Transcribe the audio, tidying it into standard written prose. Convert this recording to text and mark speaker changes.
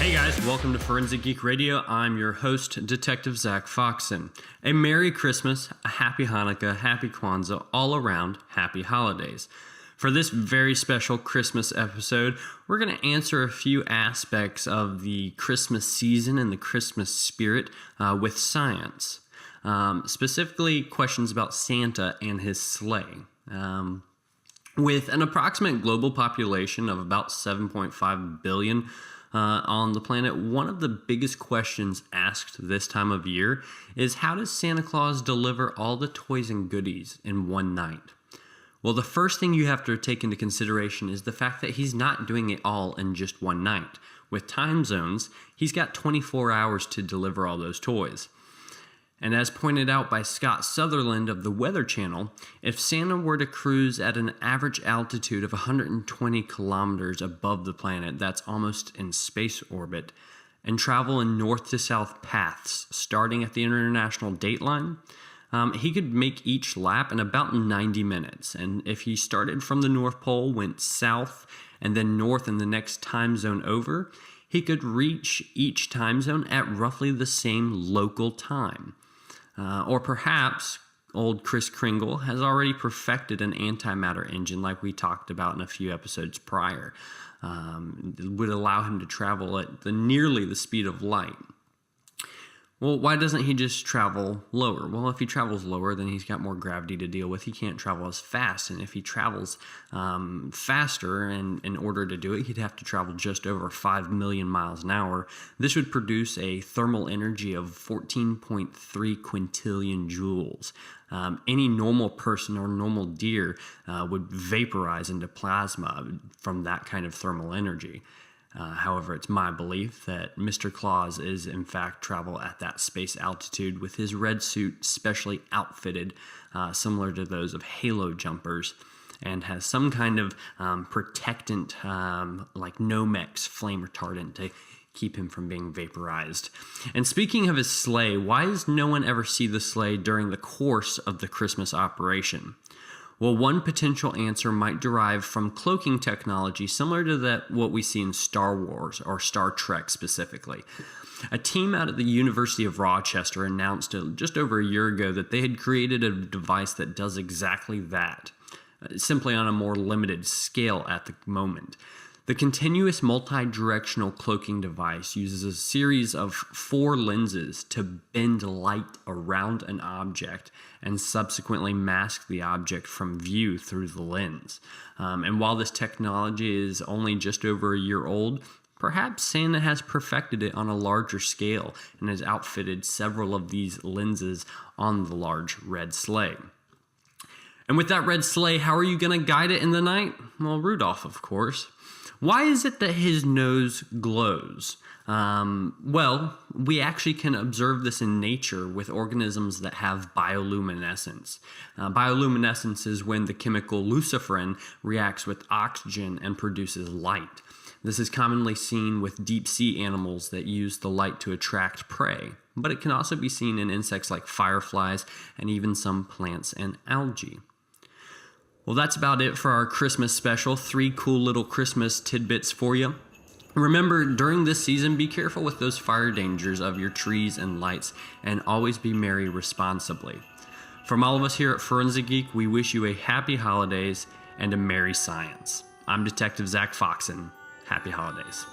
Speaker 1: Hey guys, welcome to Forensic Geek Radio. I'm your host, Detective Zach Foxen. A Merry Christmas, a Happy Hanukkah, Happy Kwanzaa, all around Happy Holidays. For this very special Christmas episode, we're going to answer a few aspects of the Christmas season and the Christmas spirit with science. Specifically, questions about Santa and his sleigh. With an approximate global population of about 7.5 billion on the planet, one of the biggest questions asked this time of year is, how does Santa Claus deliver all the toys and goodies in one night? Well, the first thing you have to take into consideration is the fact that he's not doing it all in just one night. With time zones, he's got 24 hours to deliver all those toys. And as pointed out by Scott Sutherland of the Weather Channel, if Santa were to cruise at an average altitude of 120 kilometers above the planet, that's almost in space orbit, and travel in north to south paths starting at the international dateline, he could make each lap in about 90 minutes. And if he started from the North Pole, went south, and then north in the next time zone over, he could reach each time zone at roughly the same local time. Or perhaps old Kris Kringle has already perfected an antimatter engine like we talked about in a few episodes prior. It would allow him to travel at nearly the speed of light. Well, why doesn't he just travel lower? Well, if he travels lower, then he's got more gravity to deal with. He can't travel as fast. And if he travels faster, and in order to do it, he'd have to travel just over 5 million miles an hour. This would produce a thermal energy of 14.3 quintillion joules. Any normal person or normal deer would vaporize into plasma from that kind of thermal energy. However, it's my belief that Mr. Claus is, in fact, travel at that space altitude with his red suit specially outfitted, similar to those of halo jumpers, and has some kind of protectant, like Nomex flame retardant to keep him from being vaporized. And speaking of his sleigh, why does no one ever see the sleigh during the course of the Christmas operation? Well, one potential answer might derive from cloaking technology similar to what we see in Star Wars or Star Trek specifically. A team out at the University of Rochester announced just over a year ago that they had created a device that does exactly that, simply on a more limited scale at the moment. The continuous multi-directional cloaking device uses a series of 4 lenses to bend light around an object and subsequently mask the object from view through the lens. And while this technology is only just over a year old, perhaps Santa has perfected it on a larger scale and has outfitted several of these lenses on the large red sleigh. And with that red sleigh, how are you going to guide it in the night? Well, Rudolph, of course. Why is it that his nose glows? Well, we actually can observe this in nature with organisms that have bioluminescence. Bioluminescence is when the chemical luciferin reacts with oxygen and produces light. This is commonly seen with deep-sea animals that use the light to attract prey, but it can also be seen in insects like fireflies and even some plants and algae. Well, that's about it for our Christmas special. 3 cool little Christmas tidbits for you. Remember, during this season, be careful with those fire dangers of your trees and lights, and always be merry responsibly. From all of us here at Forensic Geek, we wish you a happy holidays and a merry science. I'm Detective Zach Foxen. Happy holidays.